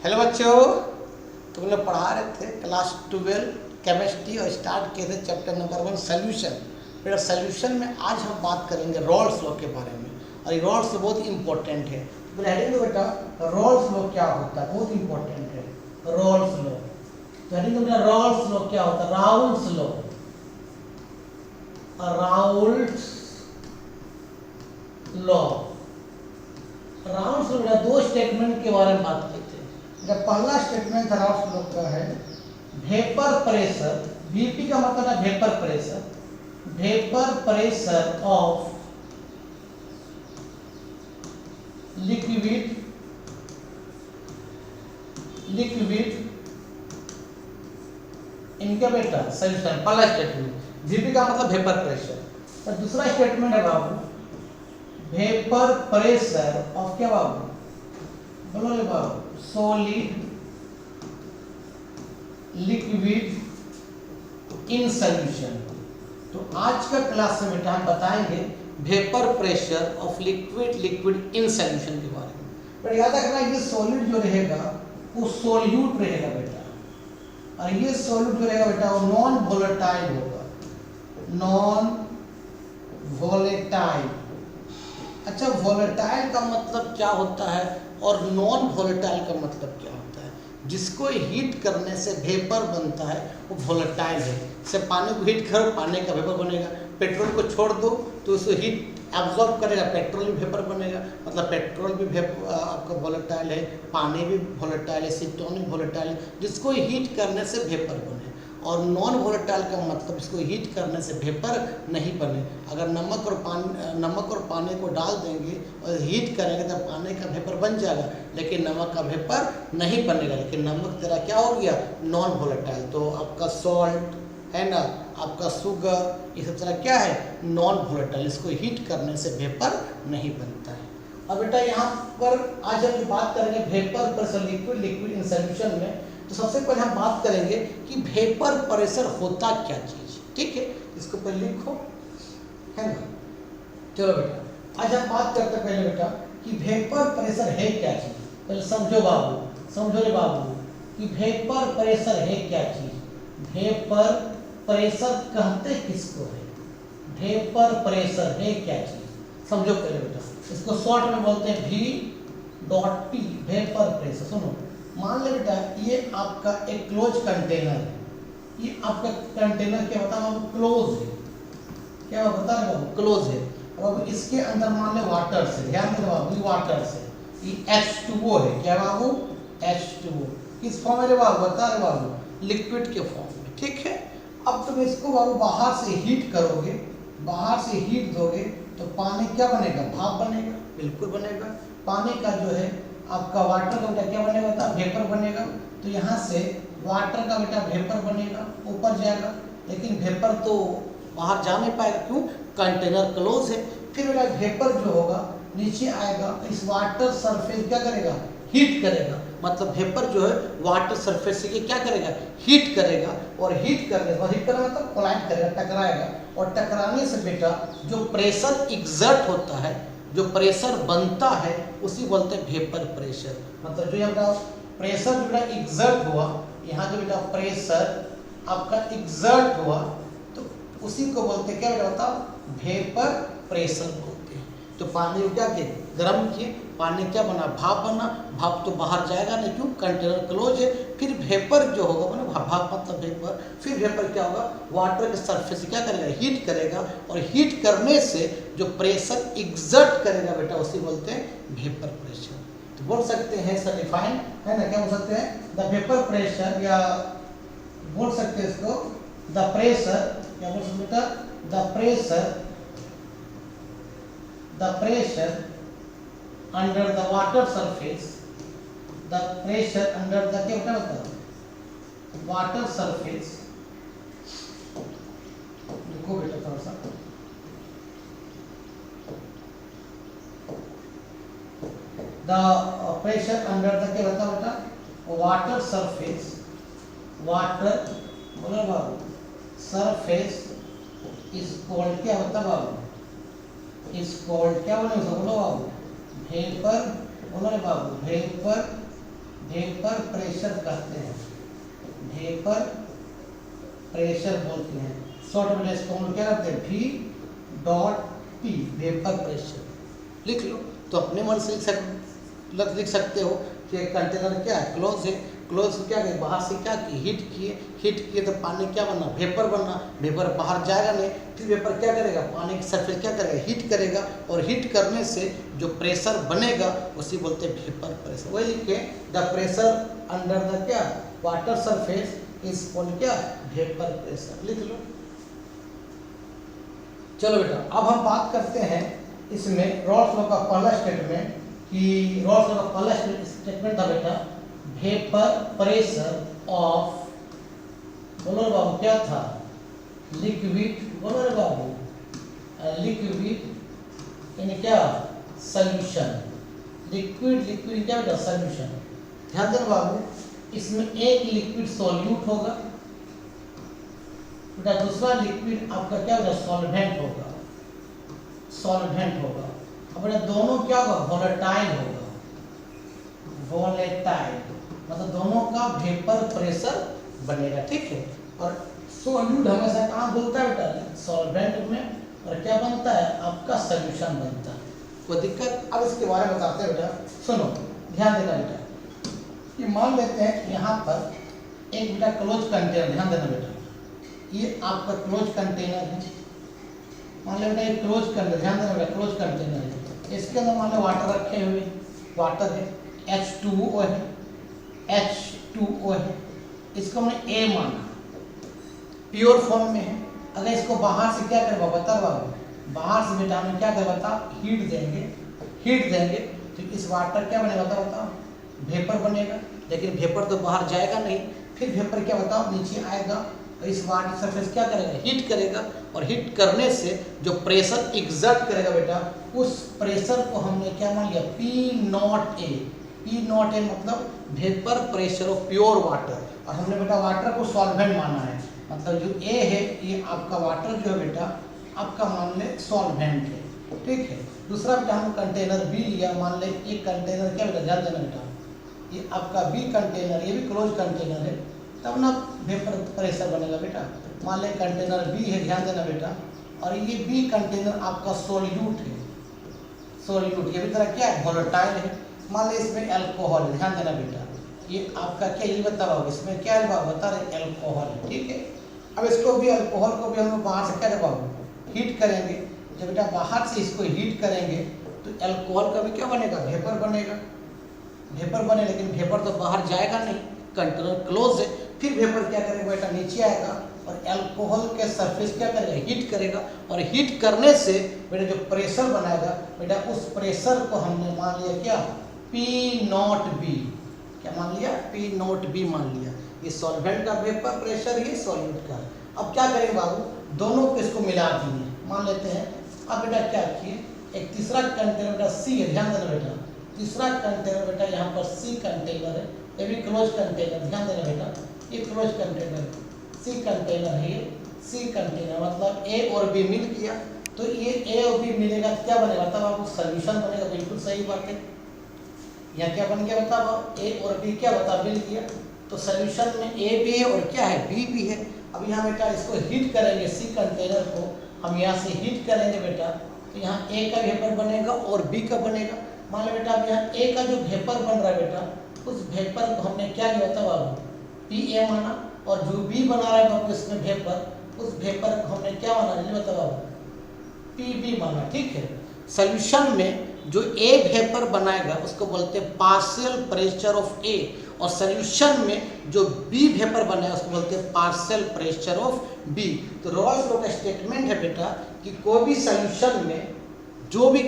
Hello बच्चों, तुम लोग पढ़ा रहे थे क्लास 12 केमिस्ट्री और स्टार्ट किए थे चैप्टर नंबर 1 सोल्यूशन। फिर सोल्यूशन में आज हम बात करेंगे रॉल्स लॉ के बारे में, और ये रॉल्स लॉ बहुत इंपॉर्टेंट है। तो हेडिंग दो बेटा, रॉल्स लॉ क्या होता है, बहुत इंपॉर्टेंट है रॉल्स लॉ। तो हेडिंग दो बेटा, रॉल्स लॉ क्या होता है, Raoult's law. Raoult's law, Raoult's law दो स्टेटमेंट के बारे में बात की थी। जब पहला स्टेटमेंट राउल्स लॉ का है, वेपर प्रेशर, वीपी का मतलब है vapour pressure, vapour pressure of liquid इनका बेटा सॉल्यूशन। पहला स्टेटमेंट वीपी का मतलब वेपर प्रेशर। तो दूसरा स्टेटमेंट है बाबू, वेपर प्रेशर ऑफ क्या बाबू, बोलो रे बाबू, सॉलिड लिक्विड इन सॉल्यूशन। तो आज का क्लास में बेटा हम बताएंगे vapour pressure of liquid in solution के बारे में। पर याद रखना ये सॉलिड जो रहेगा वो सोल्यूट रहेगा बेटा, और ये सॉलिड जो रहेगा बेटा वो नॉन वोलेटाइल होगा, नॉन वोलेटाइल। अच्छा, वोलेटाइल का मतलब क्या होता है और नॉन वोलेटाइल का मतलब क्या होता है? जिसको हीट करने से वेपर बनता है वो वोलेटाइल है। जैसे पानी को हीट करो, पानी का वेपर बनेगा। पेट्रोल को छोड़ दो तो उसको हीट एब्जॉर्ब करेगा, पेट्रोल भी वेपर बनेगा। मतलब पेट्रोल भी आपका वोलेटाइल है, पानी भी वोलेटाइल है, सीटोन भी वोलेटाइल है। जिसको हीट करने से वेपर बने। और नॉन वोलेटाइल का मतलब इसको हीट करने से वेपर नहीं बने। अगर नमक और पानी को डाल देंगे और हीट करेंगे तो पानी का वेपर बन जाएगा, लेकिन नमक का वेपर नहीं बनेगा। लेकिन नमक तेरा क्या हो गया, नॉन वोलेटाइल। तो आपका सॉल्ट है ना, आपका शुगर, ये सब तरह क्या है, नॉन वोलेटाइल। इसको हीट करने से वेपर नहीं बनता है। अब बेटा यहाँ पर आज हम बात करेंगे vapour pressure liquid in solution में। तो सबसे पहले हम बात करेंगे कि वेपर प्रेशर होता क्या चीज, ठीक है। इसको पहले लिखो, है ना। चलो बेटा आज हम बात करते हैं पहले बेटा कि वेपर प्रेशर है क्या चीज। पहले समझो बाबू, समझो रे बाबू कि वेपर प्रेशर है क्या चीज। वेपर प्रेशर कहते किसको है, वेपर प्रेशर है क्या चीज, समझो पहले बेटा। इसको शॉर्ट में बोलते हैं V.P, वेपर प्रेशर। सुनो, मान ले बेटा ये आपका एक क्लोज कंटेनर है। ये आपका कंटेनर क्या होता है, क्लोज है। क्या बता रहे बाबू, क्लोज है। अब इसके अंदर मान ले वाटर से, ध्यान दे बाबू, ये वाटर से, ये H2O है। क्या बाबू, H2O। किस फॉर्म में बाबू, बता रहे बाबू, लिक्विड के फॉर्म में, ठीक है। अब तुम इसको बाबू बाहर से हीट करोगे, बाहर से हीट दोगे तो पानी क्या बनेगा, भाप बनेगा, बिल्कुल बनेगा। पानी का जो है आपका वाटर का बेटा क्या बनेगा, होता वेपर बनेगा। तो यहाँ से वाटर का बेटा वेपर बनेगा, ऊपर जाएगा, लेकिन वेपर तो बाहर जा नहीं पाएगा, क्यों, कंटेनर क्लोज है। फिर बेटा वेपर जो होगा नीचे आएगा, इस वाटर सरफेस क्या करेगा, हीट करेगा। मतलब वेपर जो है वाटर सरफेस से क्या करेगा, हीट करेगा। और हीट करने के बाद, हीट करना मतलब कोलाइड करेगा, टकराएगा। और टकराने से बेटा जो प्रेशर एग्जर्ट होता है, जो प्रेशर बनता है, उसी बोलते हैं वेपर प्रेशर। मतलब जो यहाँ प्रेशर जो बेटा एग्जर्ट हुआ, यहाँ जो बेटा प्रेशर आपका एग्जर्ट हुआ, तो उसी को बोलते क्या बेटा होता, वेपर प्रेशर बोलते हैं। तो पानी को क्या किए, गर्म किए, पानी क्या बना, भाप बना। भाप तो बाहर जाएगा नहीं, क्यों, कंटेनर क्लोज है। फिर वेपर जो होगा बना, भाप मतलब वेपर। फिर वेपर क्या होगा, वाटर के सरफेस क्या करेगा, हीट करेगा। और हीट करने से जो प्रेशर एग्जर्ट करेगा बेटा, उसी बोलते हैं वेपर प्रेशर। तो बोल सकते हैं सर डिफाइन, है ना, क्या बोल सकते हैं, द वेपर प्रेशर, या बोल सकते हैं इसको द प्रेशर, क्या बोल सकते बेटा, the pressure under the water surface, the pressure under the क्या होता है, water surface। देखो बेटा थोड़ा सा, the pressure under the क्या होता है बेटा, water surface, water बोलो बाबू, surface is called क्या होता है बाबू, is called क्या बोलो बाबू, वेपर, बोलो रे बाबू, वेपर वेपर प्रेशर कहते हैं, वेपर प्रेशर बोलते हैं। शॉर्ट में इसको हम क्या करते हैं, V dot P, vapour pressure लिख लो। तो अपने मन से लिख सकते हो कि कंटेनर क्या है, क्लोज है। क्लोज क्या किया, बाहर से क्या किए, हीट किए तो पानी क्या बनना, वेपर बनना। वेपर बाहर जाएगा नहीं, फिर वेपर क्या करेगा, पानी की सरफेस क्या करेगा, हीट करेगा, और हीट करने से जो प्रेशर बनेगा उसी बोलते हैं वेपर प्रेशर। वही लिखे, द प्रेशर अंडर द क्या वाटर सरफेस इज कॉल्ड क्या, वेपर प्रेशर, लिख लो। चलो बेटा, अब हम बात करते हैं इसमें रॉल्स लॉ का पहला स्टेटमेंट, कि रॉल्स लॉ का पहला स्टेटमेंट था बेटा, वेपर प्रेशर ऑफ, बोलो रे बाबू क्या था, लिक्विड, बोलो रे बाबू, लिक्विड इन क्या, सॉल्यूशन, लिक्विड क्या बेटा, सॉल्यूशन। ध्यान देना बाबू, इसमें एक लिक्विड सॉल्यूट होगा बेटा, दूसरा लिक्विड आपका क्या होगा, सॉल्वेंट होगा, सॉल्वेंट होगा। अब बेटा दोनों क्या होगा, वोलेटाइल होगा, वोलेटाइल मतलब दोनों का वेपर प्रेशर बनेगा, ठीक है। और सॉल्यूट हमेशा कहाँ बोलता है बेटा, सॉल्वेंट में, और क्या बनता है आपका सॉल्यूशन बनता है। कोई दिक्कत, अब इसके बारे में बताते हैं बेटा, सुनो ध्यान देना बेटा, कि मान लेते हैं यहाँ पर एक बेटा क्लोज कंटेनर, ध्यान देना बेटा, ये आपका क्लोज कंटेनर है, मान लो बेटा ये क्लोज कंटेनर, ध्यान देना बेटा, क्लोज कंटेनर है, इसके अंदर मान लो वाटर रखे हुए, वाटर है, H2O है, H2O है, इसको हमने A माना, प्योर फॉर्म में है। अगर इसको बाहर से क्या करेगा बता बाबू, बाहर से बेटा हमें क्या करेगा बता, हीट देंगे तो इस वाटर क्या बनेगा बताओ, वेपर बनेगा। लेकिन वेपर तो बाहर जाएगा नहीं, फिर वेपर क्या बताओ नीचे आएगा, और इस वाटर सरफेस क्या करेगा, हीट करेगा, और हीट करने से जो प्रेशर एग्जर्ट करेगा बेटा, उस प्रेशर को हमने क्या मान लिया, P0A। P0A मतलब vapour pressure of pure water, और हमने बेटा वाटर को सॉल्वेंट माना है, मतलब जो A है ये आपका वाटर जो है बेटा आपका मान ले सॉल्वेंट है, ठीक है। दूसरा बेटा हम कंटेनर B लिया, मान ले एक कंटेनर क्या बेटा, ध्यान देना बेटा, ये आपका B कंटेनर, ये भी क्लोज कंटेनर है, तब ना वेपर प्रेशर बनेगा बेटा। मान ले कंटेनर B है, ध्यान देना बेटा, और ये B कंटेनर आपका सोल्यूट है, सोल्यूट, ये भी तरह क्या है, वोलेटाइल है। मान ले इसमें अल्कोहल है, ध्यान देना बेटा, ये आपका क्या, ये बताओ इसमें क्या है, बता रहे अल्कोहल है, ठीक है। अब इसको भी, अल्कोहल को भी हम लोग बाहर से क्या है बाबू, हीट करेंगे। जब बेटा बाहर से इसको हीट करेंगे तो अल्कोहल का भी क्या बनेगा, वेपर बनेगा, वेपर बने, लेकिन वेपर तो बाहर जाएगा नहीं, कंटेनर क्लोज है, फिर वेपर क्या करेगा बेटा, नीचे आएगा, और अल्कोहल के सरफेस क्या करेगा, हीट करेगा, और हीट करने से बेटा जो प्रेशर बनाएगा बेटा, उस प्रेशर को हमने मान लिया क्या, P0B, क्या मान लिया, P0B मान लिया। ये सॉल्वेंट का वेपर प्रेशर, ये सॉल्यूट का। अब क्या करेंगे बाबू, दोनों को इसको मिला दिए, मान लेते हैं। अब बेटा क्या किए, एक तीसरा कंटेनर बेटा C है, ध्यान देना बेटा, तीसरा कंटेनर बेटा यहाँ पर C कंटेनर है, ये भी क्लोज कंटेनर, ध्यान देना बेटा, ये क्लोज कंटेनर C कंटेनर है, ये C कंटेनर मतलब A और B मिल गया, तो ये A और B मिलेगा क्या बनेगा, तब आपको सोल्यूशन बनेगा, बिल्कुल सही बात है। यहाँ क्या बन गया बताओ, A और B क्या बता, मिल गया, तो सोल्यूशन में A भी है और क्या है, B भी है। अब यहाँ बेटा इसको हीट करेंगे, C कंटेनर को हम यहाँ से हीट करेंगे बेटा, तो यहाँ A का वेपर बनेगा और B का बनेगा। मान लो बेटा अब यहाँ A का जो वेपर बन रहा है बेटा, उस वेपर को हमने क्या लिया था बाबू, PA माना, और जो B बना रहा है बाबू इसमें वेपर, उस वेपर को हमने क्या माना, ये बताओ बाबू, PB माना, ठीक है। सोल्यूशन में जो A वेपर बनाएगा उसको बोलते हैं पार्शियल प्रेशर ऑफ A, और सोल्यूशन में जो B वेपर बनाएगा उसको बोलते हैं पार्शियल प्रेशर ऑफ B। तो रॉल्स लॉ का स्टेटमेंट है बेटा कि कोई भी सोल्यूशन में, जो भी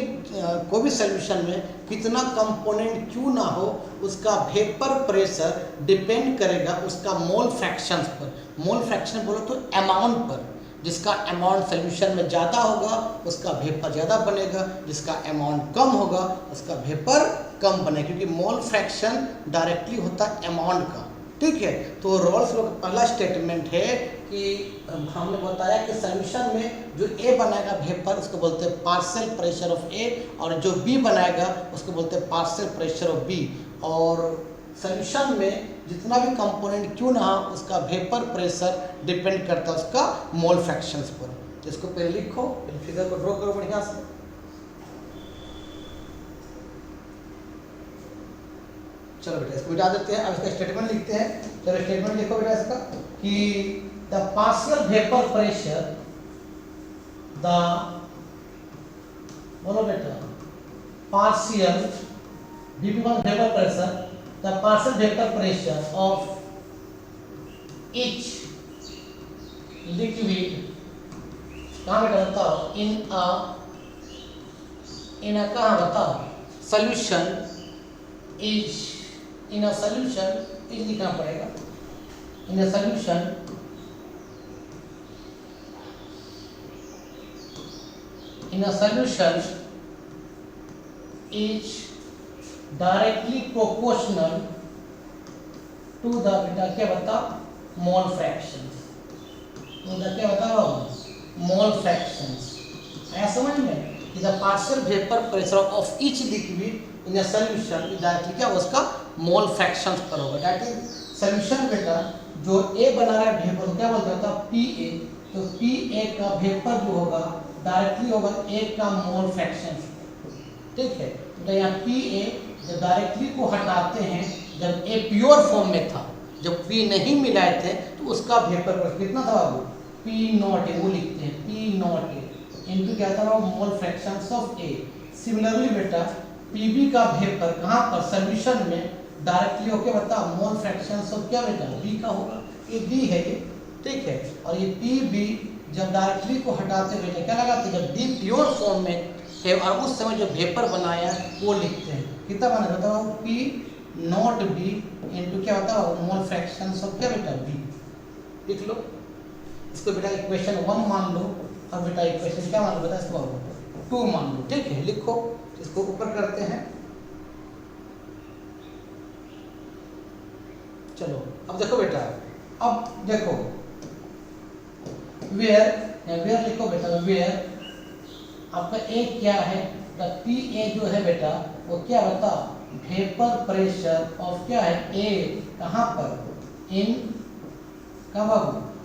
कोई भी सोल्यूशन में कितना कंपोनेंट क्यों ना हो, उसका वेपर प्रेशर डिपेंड करेगा उसका मोल फ्रैक्शंस पर। मोल फ्रैक्शन बोलो तो अमाउंट पर, जिसका अमाउंट सोल्यूशन में ज़्यादा होगा उसका वेपर ज़्यादा बनेगा, जिसका अमाउंट कम होगा उसका वेपर कम बनेगा, क्योंकि मोल फ्रैक्शन डायरेक्टली होता है अमाउंट का, ठीक है। तो रॉल्स लॉ का पहला स्टेटमेंट है कि हमने बताया कि सोल्यूशन में जो A बनाएगा वेपर उसको बोलते हैं पार्शियल प्रेशर ऑफ A, और जो B बनाएगा उसको बोलते हैं पार्शियल प्रेशर ऑफ B। और सॉल्यूशन में जितना भी कंपोनेंट क्यों ना हो उसका वेपर प्रेशर डिपेंड करता है उसका मोल फ्रैक्शंस पर। तो इसको पहले लिखो, फिगर को ड्रॉ करो बढ़िया से। चलो बेटा इसको मिटा देते हैं। अब इसका स्टेटमेंट लिखते हैं। चलो स्टेटमेंट लिखो बेटा इसका कि the partial vapour pressure, the बोलो बेटा partial vapour pressure, the partial vapour pressure of each liquid, कहाँ बेटा बताओ, इन अ कहाँ बताओ, solution is, in a solution is लिखना पड़ेगा, in a solution is directly proportional to the बेटा क्या बता मोल फ्रैक्शंस, तो क्या बताओ मोल फ्रैक्शंस। आया समझ में कि the partial vapour pressure of each liquid in a solution is directly क्या उसका मोल फ्रैक्शंस पर होगा। दैट इज सॉल्यूशन बेटा जो ए बना रहा है वेपर क्या बोलते हैं पीए, तो पीए का वेपर जो होगा डायरेक्टली होगा ए का मोल फ्रैक्शंस। ठीक है, तो यहाँ पीए जब डायरेक्टली को हटाते हैं, जब ए प्योर फॉर्म में था, जब पी नहीं मिलाए थे तो उसका वेपर प्रेशर कितना था बाबू पी नॉट ए, वो लिखते हैं पी नॉट ए इनटू क्या था मोल फ्रैक्शंस ऑफ ए। सिमिलरली बेटा पीबी का वेपर कहाँ पर सॉल्यूशन में डायरेक्टली होके बता मोल फ्रैक्शंस ऑफ क्या बेटा बी का होगा, ये बी है ये। ठीक है, और ये पीबी जब डायरेक्टली को हटाते बेटा क्या लगाते हैं, जब बी प्योर फॉर्म में है और उस समय जो वेपर बनाया वो लिखते हैं कितना बना बताओ पी नॉट बी इनटू क्या होता है मोल फ्रैक्शंस ऑफ क्या बेटा बी। लिख लो इसको बेटा इक्वेशन 1 मान लो और बेटा इक्वेशन क्या मान लो बेटा इसको 2 मान लो। ठीक है, लिखो इसको ऊपर करते हैं। चलो अब देखो बेटा, अब देखो वेयर लिखो बेटा, वेयर आपका ए क्या है, पी ए जो है बेटा वो क्या बता वेपर प्रेशर ऑफ क्या है ए, कहाँ पर इन कब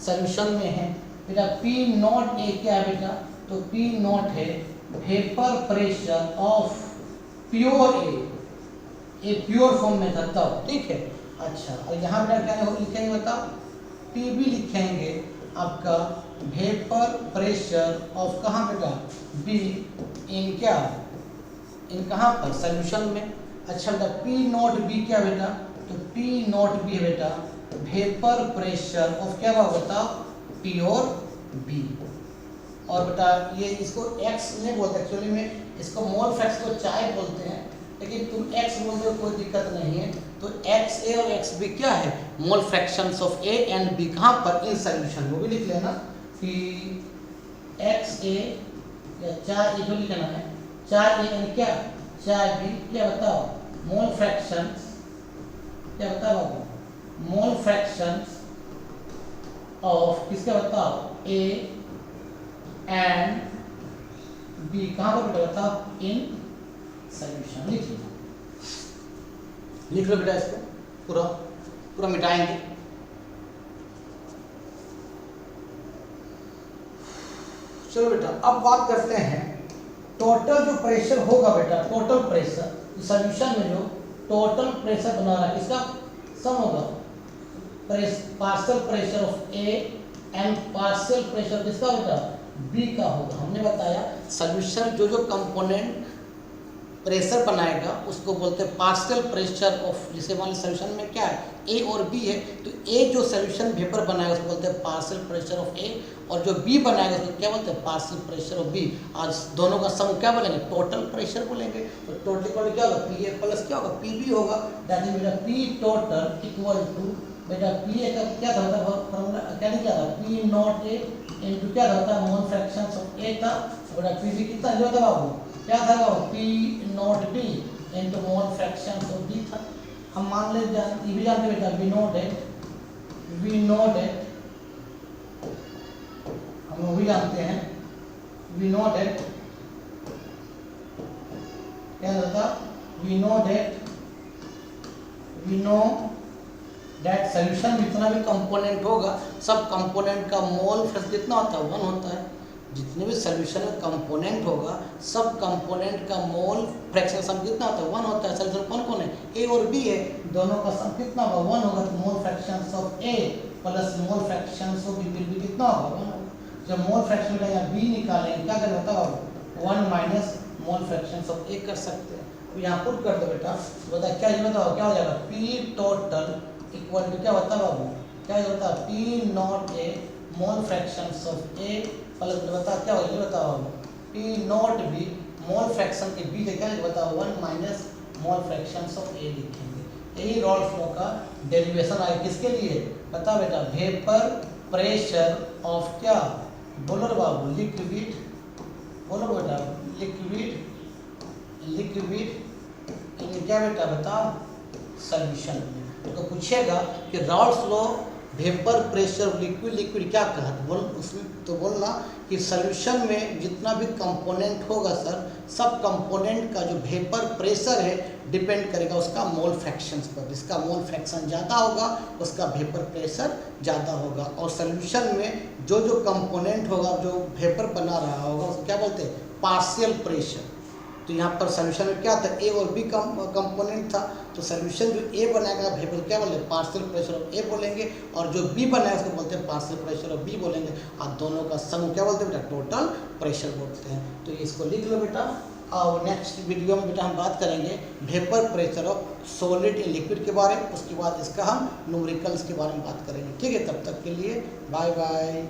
सॉल्यूशन में है बेटा। पी नॉट ए क्या है बेटा, तो पी नॉट है vapour pressure of pure a pure form में था तब। ठीक है, अच्छा और यहाँ बेटा क्या लिखेंगे बताओ पीबी लिखेंगे आपका वेपर प्रेशर ऑफ कहाँ बेटा बी इन क्या इन कहाँ पर सॉल्यूशन में। अच्छा बेटा पी नॉट बी क्या बेटा, तो पी नॉट बी बेटा वेपर प्रेशर ऑफ क्या होगा प्योर बी। और बेटा ये इसको एक्स नहीं बोलते एक्चुअली में, इसको मोल फ्रैक्शन को चाय बोलते हैं, लेकिन तुम एक्स बोलते हो कोई दिक्कत नहीं है। तो एक्स ए और एक्स बी क्या है mole fractions of A and B कहाँ पर इन सॉल्यूशन, वो भी लिख लेना कि एक्स ए या चार ए जो लिखना है चार ए एंड क्या चार बी क्या बताओ मोल फ्रैक्शंस क्या बताओ मोल फ्रैक्शंस ऑफ किसका बताओ ए एंड बी कहाँ पर बेटा बताओ इन सॉल्यूशन। लिख लो बेटा इसको पूरा पूरा मिटाएंगे। चलो बेटा अब बात करते हैं टोटल जो प्रेशर होगा बेटा, टोटल प्रेशर सॉल्यूशन में जो टोटल प्रेशर बना रहा है इसका सम होगा partial pressure of A and partial pressure किसका बेटा बी का होगा। हमने बताया सॉल्यूशन जो जो कंपोनेंट प्रेशर बनाएगा उसको बोलते हैं पार्शियल प्रेशर ऑफ, जैसे मान लो सॉल्यूशन में क्या है ए और बी है, तो ए जो सॉल्यूशन वेपर बनाएगा उसको बोलते हैं पार्शियल प्रेशर ऑफ ए, और जो बी बनाएगा उसको क्या बोलते हैं पार्शियल प्रेशर ऑफ बी। आज दोनों का सम क्या बोलेंगे टोटल प्रेशर बोलेंगे। तो टोटल इक्वल क्या होगा पी ए प्लस क्या होगा पी बी होगा। दैट इज बेटा पी टोटल इक्वल टू बेटा पी ए का क्या था फॉर्मूला क्या निकला था पी नॉट ए इनटू क्या था मोल फ्रैक्शंस ऑफ ए था, बेटा पी बी कितना जो था बाबू क्या था P naught B into mole fractions of B था। हम मान ले ये भी जानते बेटा वी नो डेट हम वो भी जानते हैं वी नो डेट क्या था we know we know that solution में जितना भी कंपोनेंट होगा सब कंपोनेंट का मोल फ्रैक्शन कितना होता है 1 होता है। जितने भी सोल्यूशन में कंपोनेंट होगा सब कंपोनेंट का मोल फ्रैक्शन सम कितना होता है 1 होता है। सोल्यूशन कौन कौन है ए और बी है, दोनों का सम कितना होगा 1 होगा। तो mole fractions of A plus mole fractions of B will be कितना होगा 1 होगा। जब मोल फ्रैक्शन का यहाँ बी निकालेंगे क्या करें बताओ 1 माइनस मोल फ्रैक्शंस ऑफ ए कर सकते हैं। अब यहाँ पुट कर दो बेटा, बता क्या ये बताओ क्या हो जाएगा पी टोटल इक्वल टू क्या होता है बाबू, क्या होता है P not a mole fractions of A plus बता क्या होगा ये बताओ P naught B mole fraction के बीच क्या बताओ 1 माइनस मोल फ्रैक्शंस ऑफ ए लिखेंगे। यही रॉल्स लॉ का डेरिवेशन आए किसके लिए बता बेटा, वेपर प्रेशर ऑफ क्या बोलो बाबू लिक्विड, बोलो बेटा लिक्विड क्या बेटा बताओ सॉल्यूशन। तो पूछेगा कि Rawls law vapour pressure liquid क्या कहा बोल उसमें, तो बोलना कि सॉल्यूशन में जितना भी कंपोनेंट होगा सर सब कंपोनेंट का जो वेपर प्रेशर है डिपेंड करेगा उसका मोल फ्रैक्शंस पर। जिसका मोल फ्रैक्शन ज़्यादा होगा उसका वेपर प्रेशर ज़्यादा होगा। और सॉल्यूशन में जो जो कंपोनेंट होगा जो वेपर बना रहा होगा उसको क्या बोलते हैं पार्शियल प्रेशर। तो यहाँ पर सॉल्यूशन में क्या था ए और बी कंपोनेंट था, तो सॉल्यूशन जो ए बनाएगा वेपर क्या बोलेंगे पार्शियल प्रेशर ऑफ ए बोलेंगे, और जो बी बनाएगा उसको बोलते हैं पार्शियल प्रेशर ऑफ बी बोलेंगे, और दोनों का सम क्या बोलते हैं बेटा टोटल प्रेशर बोलते हैं। तो इसको लिख लो बेटा, और नेक्स्ट वीडियो में बेटा हम बात करेंगे vapour pressure of solid in liquid के बारे में, उसके बाद इसका हम न्यूमेरिकल्स के बारे में बात करेंगे। ठीक है, तब तक के लिए बाय बाय।